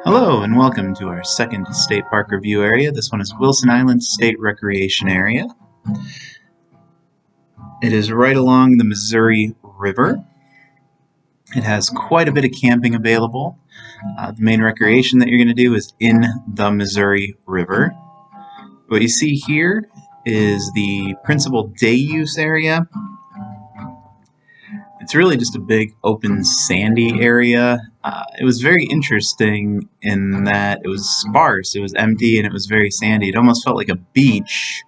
Hello and welcome to our second state park review area. This one is Wilson Island State Recreation Area. It is right along the Missouri River. It has quite a bit of camping available. The main recreation that you're going to do is in the Missouri River. What you see here is the principal day use area. It's really just a big open sandy area. It was very interesting in that it was sparse, it was empty, and it was very sandy. It almost felt like a beach.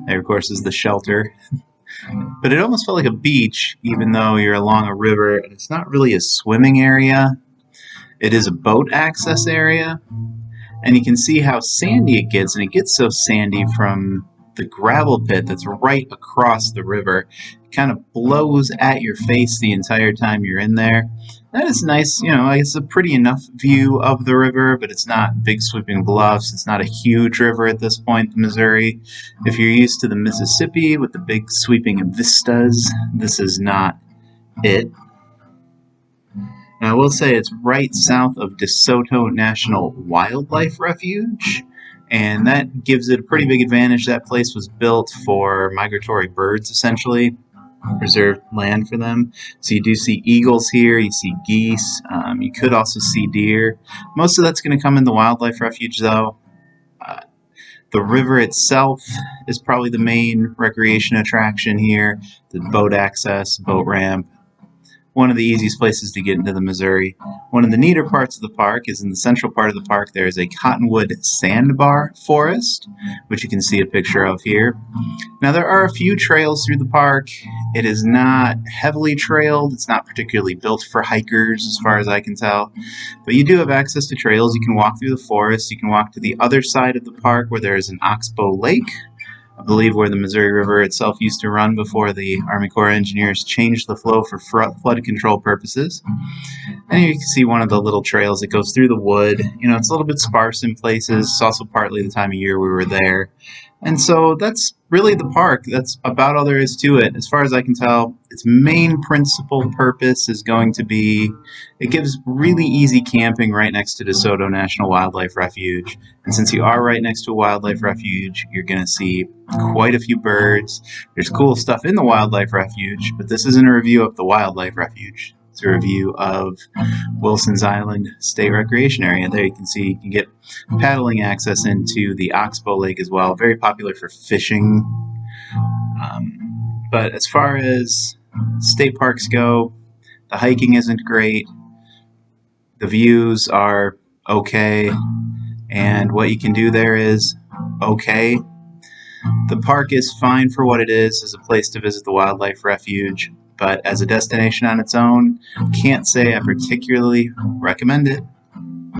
There, of course, is the shelter. But it almost felt like a beach, even though you're along a river, and it's not really a swimming area. It is a boat access area, and you can see how sandy it gets, and it gets so sandy from the gravel pit that's right across the river. It kind of blows at your face the entire time you're in there. That is nice, it's a pretty enough view of the river, but it's not big sweeping bluffs. It's not a huge river at this point, the Missouri. If you're used to the Mississippi with the big sweeping vistas, this is not it. Now, I will say it's right south of DeSoto National Wildlife Refuge, and that gives it a pretty big advantage. That place was built for migratory birds, essentially, reserved land for them. So you do see eagles here, you see geese, you could also see deer. Most of that's going to come in the wildlife refuge, though. The river itself is probably the main recreation attraction here. The boat access, boat ramp. One of the easiest places to get into the Missouri. One of the neater parts of the park is in the central part of the park. There is a cottonwood sandbar forest, which you can see a picture of here. Now, there are a few trails through the park. It is not heavily trailed. It's not particularly built for hikers, as far as I can tell. But you do have access to trails. You can walk through the forest. You can walk to the other side of the park where there is an oxbow lake, I believe where the Missouri River itself used to run before the Army Corps of Engineers changed the flow for flood control purposes. And here you can see one of the little trails that goes through the wood. It's a little bit sparse in places. It's also partly the time of year we were there. And so that's really the park. That's about all there is to it. As far as I can tell, its main principal purpose is going to be, it gives really easy camping right next to DeSoto National Wildlife Refuge. And since you are right next to a wildlife refuge, you're going to see quite a few birds. There's cool stuff in the wildlife refuge, but this isn't a review of the wildlife refuge. It's a review of Wilson's Island State Recreation Area. There you can see you can get paddling access into the Oxbow Lake as well. Very popular for fishing. But as far as state parks go, the hiking isn't great. The views are okay. And what you can do there is okay. The park is fine for what it is as a place to visit the wildlife refuge. But as a destination on its own, can't say I particularly recommend it.